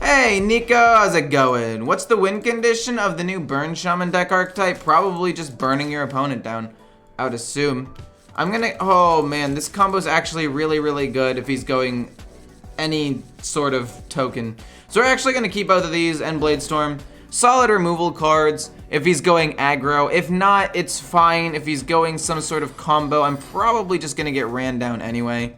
Hey, Nico, how's it going? What's the win condition of the new Burn Shaman deck archetype? Probably just burning your opponent down, I would assume. Oh man, this combo's actually really, really good if he's going any sort of token. So we're actually gonna keep both of these and Bladestorm. Solid removal cards if he's going aggro. If not, it's fine. If he's going some sort of combo, I'm probably just gonna get ran down anyway.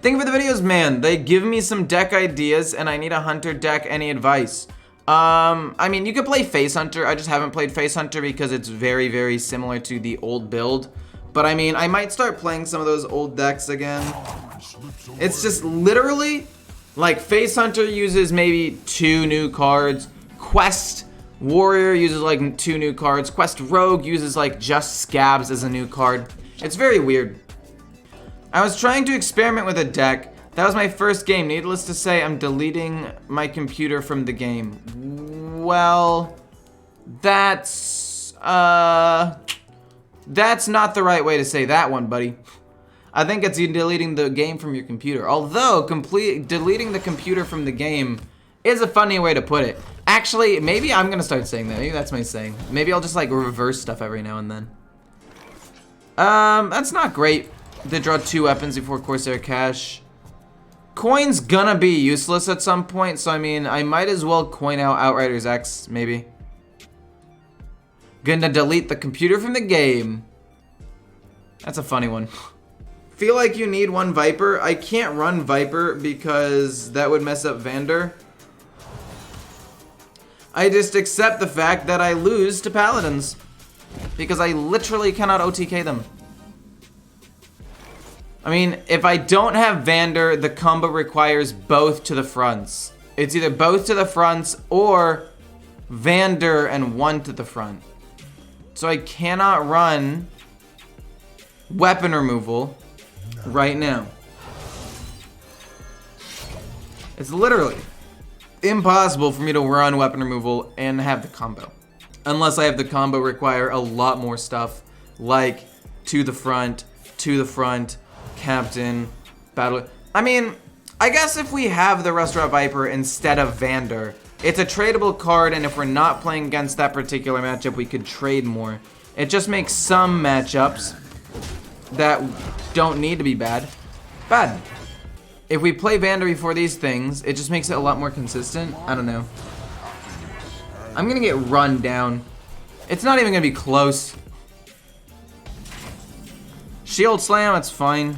Thank you for the videos, man. They give me some deck ideas and I need a Hunter deck. Any advice? I mean, you could play Face Hunter. I just haven't played Face Hunter because it's very, very similar to the old build. But I mean, I might start playing some of those old decks again. It's just literally like Face Hunter uses maybe 2 new cards. Quest Warrior uses like 2 new cards. Quest Rogue uses like just Scabs as a new card. It's very weird. I was trying to experiment with a deck. That was my first game. Needless to say, I'm deleting my computer from the game. Well, that's not the right way to say that one, buddy. I think it's you deleting the game from your computer. Although, deleting the computer from the game is a funny way to put it. Actually, maybe I'm gonna start saying that. Maybe that's my saying. Maybe I'll just like reverse stuff every now and then. That's not great. They draw 2 weapons before Corsair Cash. Coin's gonna be useless at some point, so I mean, I might as well coin out Outriders X, maybe. Gonna delete the computer from the game. That's a funny one. Feel like you need 1 Viper. I can't run Viper because that would mess up Vander. I just accept the fact that I lose to Paladins because I literally cannot OTK them. I mean, if I don't have Vander, the combo requires both to the fronts. It's either both to the fronts or Vander and 1 to the front. So I cannot run weapon removal right now. It's literally impossible for me to run weapon removal and have the combo. Unless I have the combo require a lot more stuff, like to the front, Captain, Battle. I mean, I guess if we have the Restaurant Viper instead of Vander, it's a tradable card, and if we're not playing against that particular matchup, we could trade more. It just makes some matchups that don't need to be bad. If we play Vander before these things, it just makes it a lot more consistent. I don't know. I'm gonna get run down. It's not even gonna be close. Shield Slam, it's fine.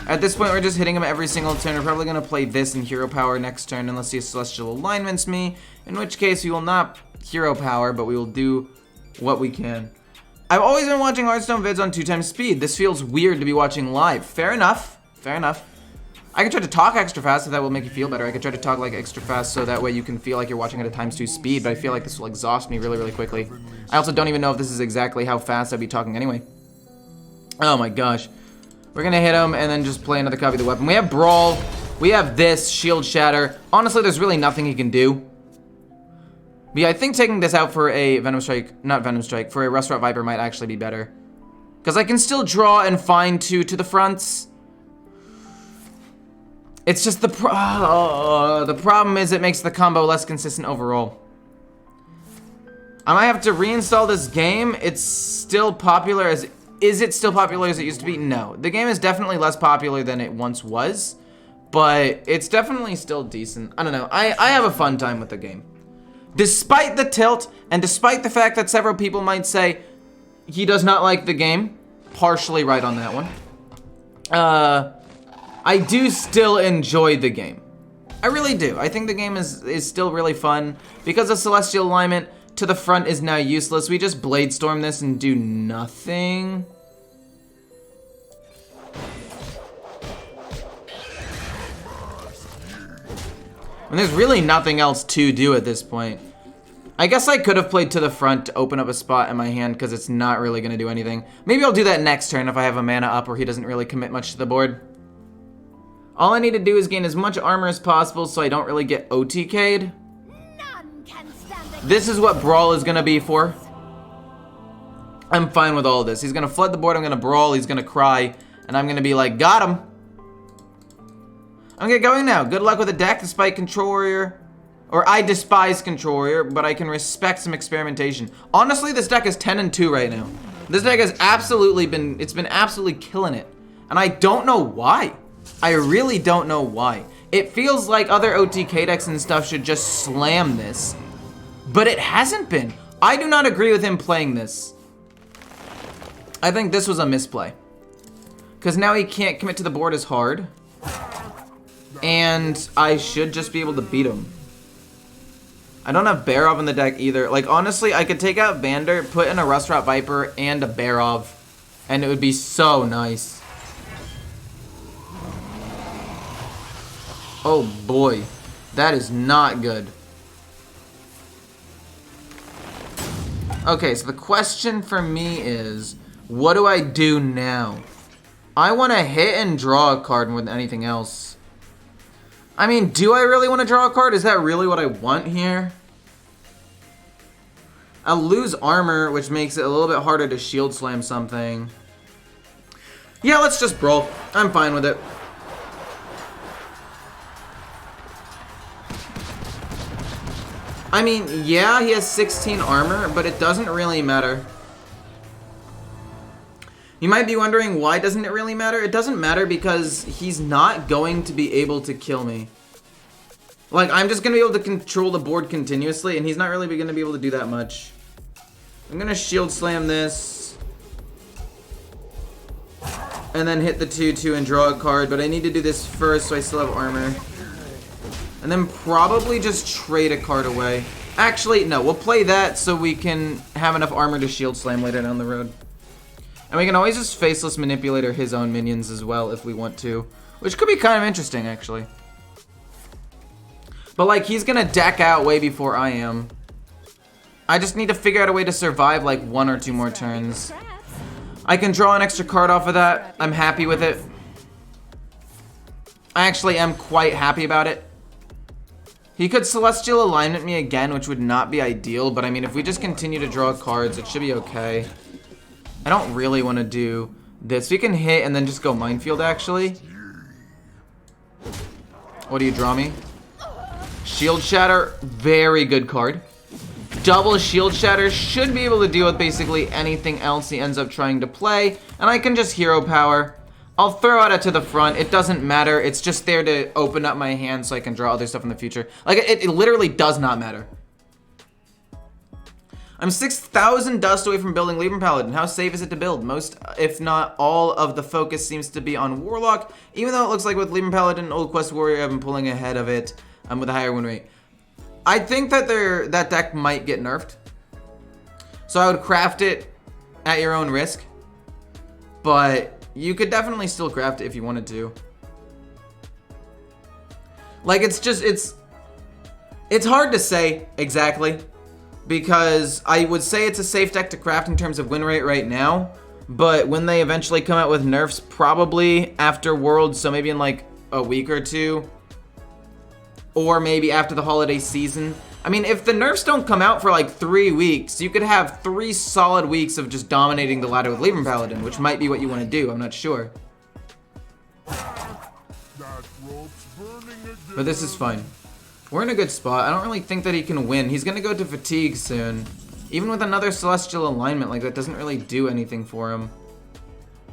At this point, we're just hitting him every single turn. We're probably gonna play this in Hero Power next turn unless he Celestial Alignments me, in which case we will not Hero Power, but we will do what we can. I've always been watching Hearthstone vids on 2x speed. This feels weird to be watching live. Fair enough, fair enough. I could try to talk extra fast if that will make you feel better. I could try to talk like extra fast so that way you can feel like you're watching at a ×2 speed, but I feel like this will exhaust me really, really quickly. I also don't even know if this is exactly how fast I'd be talking anyway. Oh my gosh. We're gonna hit him and then just play another copy of the weapon. We have Brawl. We have this, Shield Shatter. Honestly, there's really nothing he can do. But yeah, I think taking this out for a Venom Strike, not Venom Strike, for a Restaurant Viper might actually be better. Because I can still draw and find 2 to the fronts. It's just the problem is it makes the combo less consistent overall. I might have to reinstall this game. It's still popular as... Is it still popular as it used to be? No. The game is definitely less popular than it once was, but it's definitely still decent. I don't know. I have a fun time with the game. Despite the tilt, and despite the fact that several people might say he does not like the game, partially right on that one, I do still enjoy the game. I really do. I think the game is still really fun. Because of Celestial Alignment, to the front is now useless. We just Bladestorm this and do nothing. And there's really nothing else to do at this point. I guess I could have played to the front to open up a spot in my hand because it's not really going to do anything. Maybe I'll do that next turn if I have a mana up or he doesn't really commit much to the board. All I need to do is gain as much armor as possible so I don't really get OTK'd. This is what Brawl is gonna be for. I'm fine with all of this. He's gonna flood the board, I'm gonna Brawl, he's gonna cry, and I'm gonna be like, got him. I'm gonna get going now. Good luck with the deck despite Control Warrior. Or I despise Control Warrior, but I can respect some experimentation. Honestly, this deck is 10-2 right now. This deck has it's been absolutely killing it. And I don't know why. I really don't know why. It feels like other OTK decks and stuff should just slam this. But it hasn't been. I do not agree with him playing this. I think this was a misplay. Because now he can't commit to the board as hard. And I should just be able to beat him. I don't have Barov in the deck either. Like, honestly, I could take out Vander, put in a Rustrot Viper and a Barov. And it would be so nice. Oh boy, that is not good. Okay, so the question for me is, what do I do now? I want to hit and draw a card more than anything else. I mean, do I really want to draw a card? Is that really what I want here? I'll lose armor, which makes it a little bit harder to shield slam something. Yeah, let's just brawl. I'm fine with it. I mean, yeah, he has 16 armor, but it doesn't really matter. You might be wondering, why doesn't it really matter? It doesn't matter because he's not going to be able to kill me. Like, I'm just going to be able to control the board continuously, and he's not really going to be able to do that much. I'm going to shield slam this. And then hit the 2-2 and draw a card, but I need to do this first so I still have armor. And then probably just trade a card away. Actually, no, we'll play that so we can have enough armor to shield slam later down the road. And we can always just Faceless Manipulator his own minions as well if we want to. Which could be kind of interesting, actually. But, like, he's gonna deck out way before I am. I just need to figure out a way to survive, like, 1 or 2 more turns. I can draw an extra card off of that. I'm happy with it. I actually am quite happy about it. He could Celestial Alignment me again, which would not be ideal, but I mean, if we just continue to draw cards, it should be okay. I don't really want to do this. We can hit and then just go Minefield, actually. What do you draw me? Shield Shatter, very good card. Double Shield Shatter, should be able to deal with basically anything else he ends up trying to play, and I can just Hero Power. I'll throw it to the front. It doesn't matter. It's just there to open up my hand so I can draw other stuff in the future. Like, it literally does not matter. I'm 6,000 dust away from building Libram Paladin. How safe is it to build? Most, if not all, of the focus seems to be on Warlock, even though it looks like with Libram Paladin and Old Quest Warrior, I've been pulling ahead of it with a higher win rate. I think that that deck might get nerfed. So I would craft it at your own risk. But you could definitely still craft it if you wanted to. Like, it's hard to say exactly, because I would say it's a safe deck to craft in terms of win rate right now, but when they eventually come out with nerfs, probably after Worlds, so maybe in like a week or 2, or maybe after the holiday season. I mean, if the nerfs don't come out for like 3 weeks, you could have 3 solid weeks of just dominating the ladder with Libram Paladin, which might be what you want to do. I'm not sure. But this is fine. We're in a good spot. I don't really think that he can win. He's going to go to Fatigue soon. Even with another Celestial Alignment, like, that doesn't really do anything for him.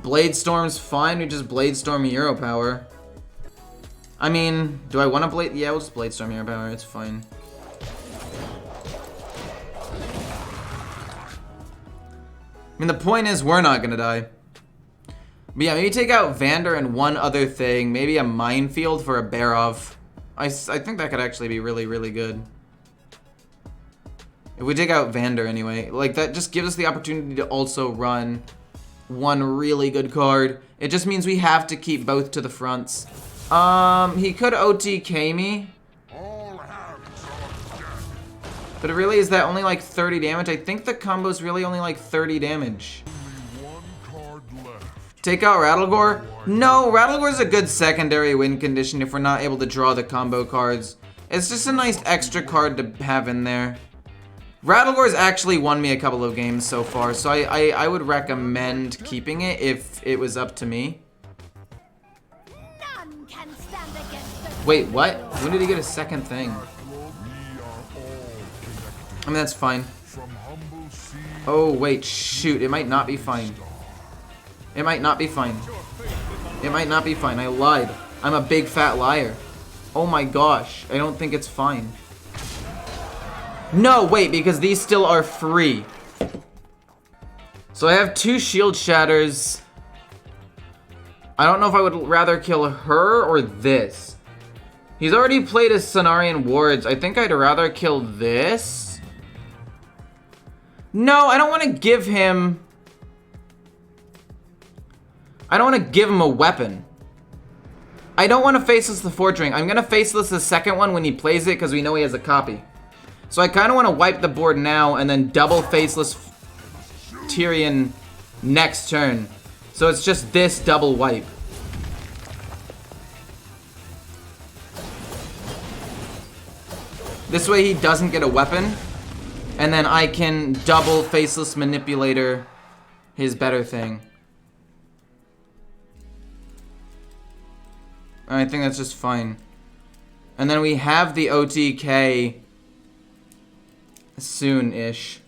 Blade Storm's fine. We just Blade Storm Hero Power. I mean, do I want to Blade? Yeah, we'll just Blade Storm Hero Power. It's fine. I mean, the point is, we're not gonna die. But yeah, maybe take out Vander and one other thing. Maybe a Minefield for a Barov. I think that could actually be really, really good. If we take out Vander anyway. Like, that just gives us the opportunity to also run one really good card. It just means we have to keep both to the fronts. He could OTK me. But it really is that only like 30 damage. I think the combo's really only like 30 damage. Take out Rattlegore? No, Rattlegore's a good secondary win condition if we're not able to draw the combo cards. It's just a nice extra card to have in there. Rattlegore's actually won me a couple of games so far, so I would recommend keeping it if it was up to me. Wait, what? When did he get a second thing? I mean, that's fine. Oh, wait, shoot. It might not be fine. It might not be fine. It might not be fine. I lied. I'm a big fat liar. Oh my gosh. I don't think it's fine. No, wait, because these still are free. So I have 2 shield shatters. I don't know if I would rather kill her or this. He's already played his Cenarian wards. I think I'd rather kill this. No, I don't want to give him... I don't want to give him a weapon. I don't want to faceless the Forge Ring. I'm going to faceless the second one when he plays it because we know he has a copy. So I kind of want to wipe the board now and then double faceless Tyrion next turn. So it's just this double wipe. This way he doesn't get a weapon. And then I can double faceless manipulator his better thing. I think that's just fine. And then we have the OTK soon-ish.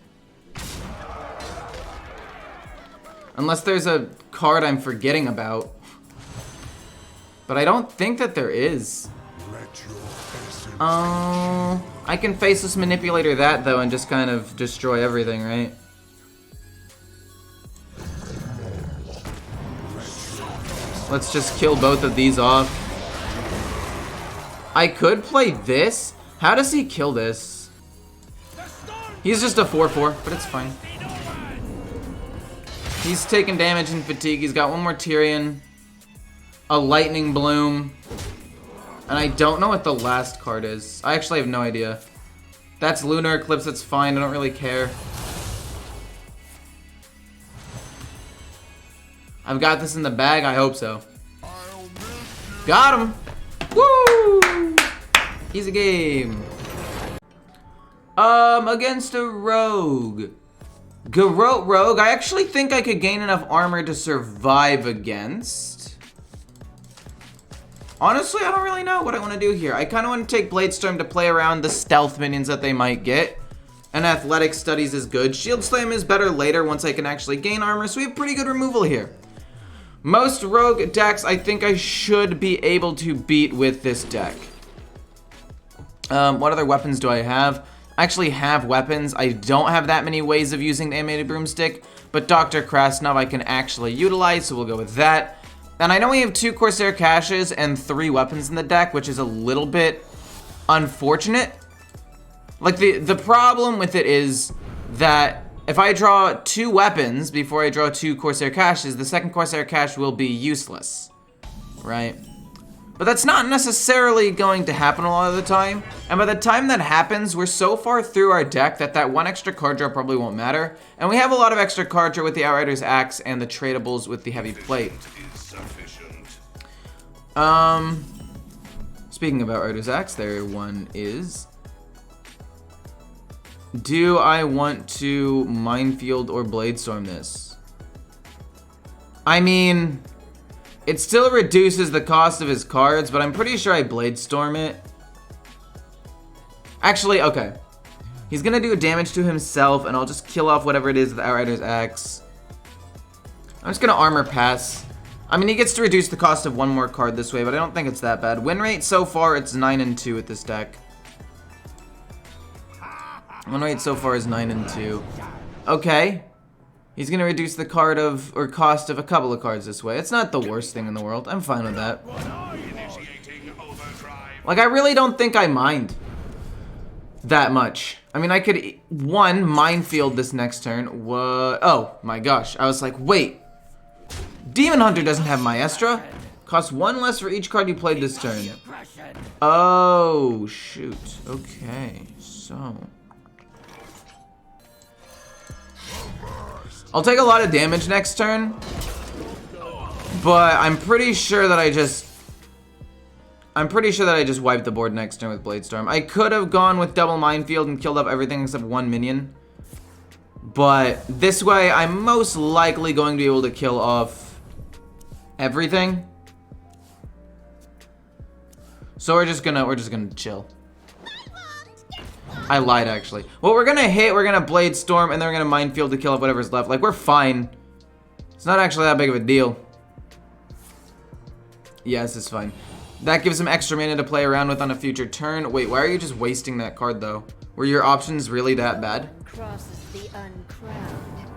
Unless there's a card I'm forgetting about. But I don't think that there is. I can faceless manipulator that though and just kind of destroy everything, right? Let's just kill both of these off. I could play this. How does he kill this? He's just a 4/4, but it's fine. He's taking damage and fatigue. He's got one more Tyrion. A Lightning Bloom. And I don't know what the last card is. I actually have no idea. That's Lunar Eclipse. That's fine. I don't really care. I've got this in the bag. I hope so. Got him. Woo! Easy game. Against a rogue. Garrote rogue. I actually think I could gain enough armor to survive against. Honestly, I don't really know what I want to do here. I kind of want to take Bladestorm to play around the stealth minions that they might get. And Athletic Studies is good. Shield Slam is better later once I can actually gain armor, so we have pretty good removal here. Most rogue decks, I think I should be able to beat with this deck. What other weapons do I have? I actually have weapons. I don't have that many ways of using the Animated Broomstick, but Dr. Krasnov I can actually utilize, so we'll go with that. And I know we have 2 Corsair Caches and 3 weapons in the deck, which is a little bit unfortunate. Like, the problem with it is that if I draw 2 weapons before I draw 2 Corsair Caches, the second Corsair Cache will be useless, right? But that's not necessarily going to happen a lot of the time. And by the time that happens, we're so far through our deck that that 1 extra card draw probably won't matter. And we have a lot of extra card draw with the Outrider's Axe and the tradables with the Heavy Plate. Speaking of Outrider's Axe, there one is. Do I want to Minefield or Bladestorm this? I mean, it still reduces the cost of his cards, but I'm pretty sure I Bladestorm it. Actually, okay. He's gonna do damage to himself, and I'll just kill off whatever it is with the Outrider's Axe. I'm just gonna Armor Pass. I mean, he gets to reduce the cost of 1 more card this way, but I don't think it's that bad. Win rate so far, it's 9-2 with this deck. Win rate so far is 9-2. Okay. He's gonna reduce the card of, or cost of a couple of cards this way. It's not the worst thing in the world. I'm fine with that. Like, I really don't think I mind that much. I mean, I could, 1, Minefield this next turn. What? Oh, my gosh. I was like, wait. Demon Hunter doesn't have Maestra. Costs 1 less for each card you played this turn. Oh, shoot. Okay, so. I'll take a lot of damage next turn. But I'm pretty sure that I just wiped the board next turn with Bladestorm. I could have gone with double Minefield and killed up everything except 1 minion. But this way, I'm most likely going to be able to kill off everything. So we're just gonna chill. I lied, actually. Well, we're gonna Blade Storm, and then we're gonna Minefield to kill up whatever's left. Like, we're fine. It's not actually that big of a deal. Yeah, this is fine. That gives him extra mana to play around with on a future turn. Wait, why are you just wasting that card, though? Were your options really that bad? Crosses the uncrowned.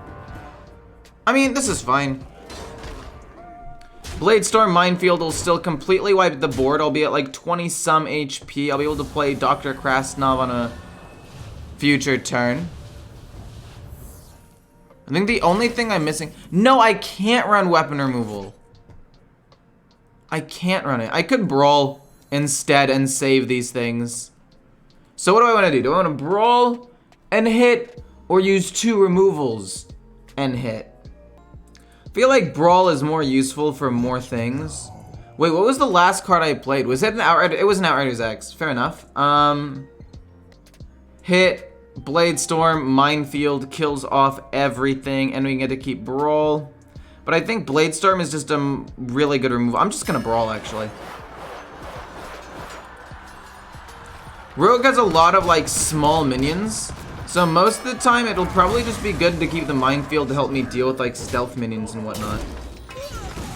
I mean, this is fine. Blade Storm Minefield will still completely wipe the board. I'll be at like 20-some HP. I'll be able to play Dr. Krasnov on a future turn. I think the only thing I'm missing... No, I can't run weapon removal. I can't run it. I could Brawl instead and save these things. So what do I want to do? Do I want to Brawl and hit, or use 2 removals and hit? I feel like Brawl is more useful for more things. Wait, what was the last card I played? Was it an Outrider? It was an Outrider's X. Fair enough. Hit, Blade Storm, Minefield, kills off everything, and we get to keep Brawl. But I think Blade Storm is just a really good removal. I'm just gonna Brawl, actually. Rogue has a lot of, like, small minions. So most of the time, it'll probably just be good to keep the Minefield to help me deal with, like, stealth minions and whatnot.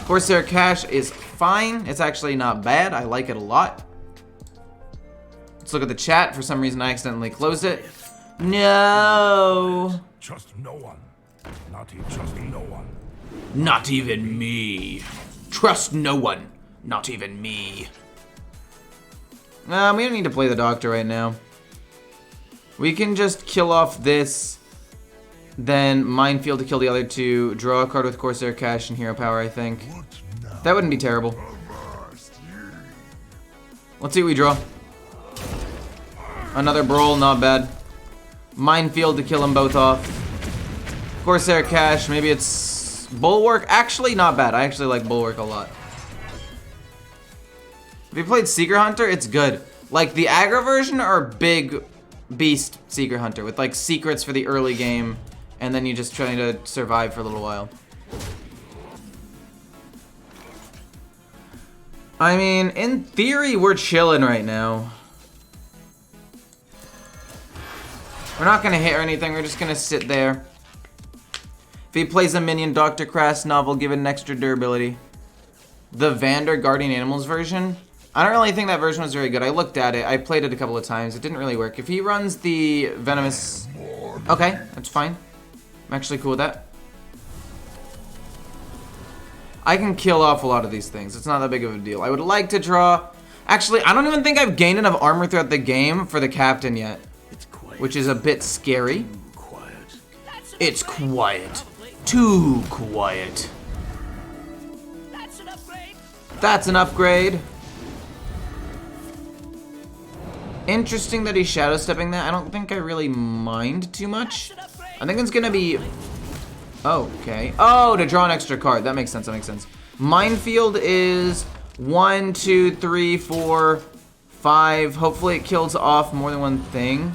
Corsair Cache is fine. It's actually not bad. I like it a lot. Let's look at the chat. For some reason, I accidentally closed it. No. Trust no one. Not even trusting no one. Not even me. Trust no one. Not even me. We don't need to play the Doctor right now. We can just kill off this, then Minefield to kill the other 2, draw a card with Corsair Cache and Hero Power, I think. That wouldn't be terrible. Let's see what we draw. Another Brawl, not bad. Minefield to kill them both off. Corsair Cache, maybe it's Bulwark. Actually, not bad. I actually like Bulwark a lot. If you played Secret Hunter, it's good. Like, the aggro version or big beast Secret Hunter with, like, secrets for the early game, and then you just try to survive for a little while. I mean, in theory, we're chilling right now. We're not gonna hit or anything, we're just gonna sit there. If he plays a minion, Dr. Krasnov will give it an extra durability. The Vander Guardian Animals version, I don't really think that version was very good. I looked at it, I played it a couple of times, it didn't really work. If he runs the Venomous... Okay, that's fine. I'm actually cool with that. I can kill off a lot of these things, it's not that big of a deal. I would like to draw... Actually, I don't even think I've gained enough armor throughout the game for the Captain yet. Which is a bit scary. It's quiet. Too quiet. That's an upgrade. Interesting that he's shadow stepping that. I don't think I really mind too much. I think it's gonna be... Okay. Oh, to draw an extra card. That makes sense, that makes sense. Minefield is 1, 2, 3, 4, 5. Hopefully it kills off more than one thing.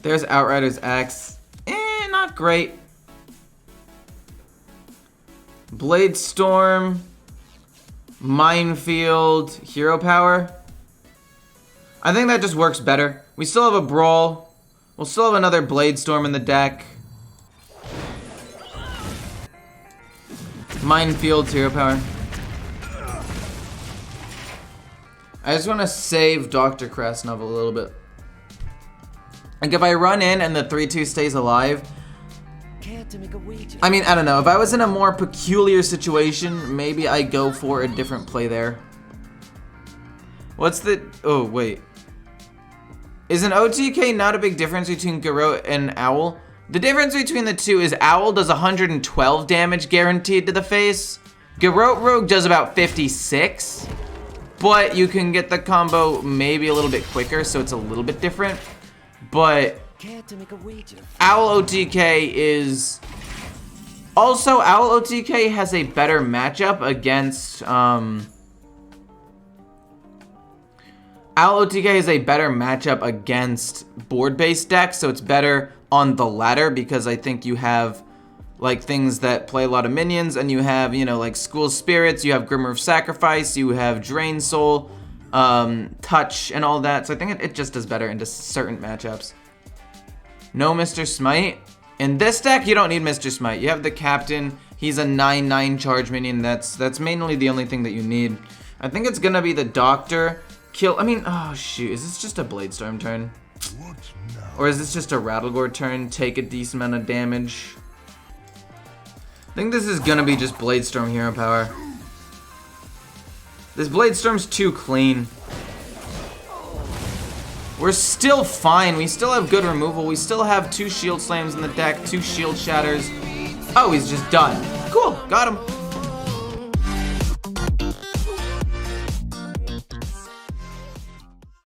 There's Outrider's X. Not great. Blade Storm. Minefield. Hero Power. I think that just works better. We still have a Brawl. We'll still have another Blade Storm in the deck. Minefield, Hero Power. I just want to save Dr. Krasnov a little bit. Like, if I run in and the 3/2 stays alive, I mean, I don't know. If I was in a more peculiar situation, maybe I go for a different play there. What's the... Oh, wait. Is an OTK not a big difference between Garrote and Owl? The difference between the two is Owl does 112 damage guaranteed to the face. Garrote Rogue does about 56. But you can get the combo maybe a little bit quicker, so it's a little bit different. But Owl OTK is... Also, Owl OTK has a better matchup against... Owl OTK has a better matchup against board-based decks, so it's better on the ladder because I think you have like things that play a lot of minions, and you have, you know, like School Spirits, you have Grimmer of Sacrifice, you have Drain Soul, Touch, and all that. So I think it just does better into certain matchups. No Mr. Smite. In this deck, you don't need Mr. Smite. You have the Captain. He's a 9/9 charge minion. That's mainly the only thing that you need. I think it's gonna be the Doctor. Oh shoot, is this just a Bladestorm turn? What now? Or is this just a Rattlegore turn? Take a decent amount of damage. I think this is gonna be just Bladestorm hero power. This Bladestorm's too clean. We're still fine. We still have good removal. We still have 2 shield slams in the deck, 2 shield shatters. Oh, he's just done. Cool, got him.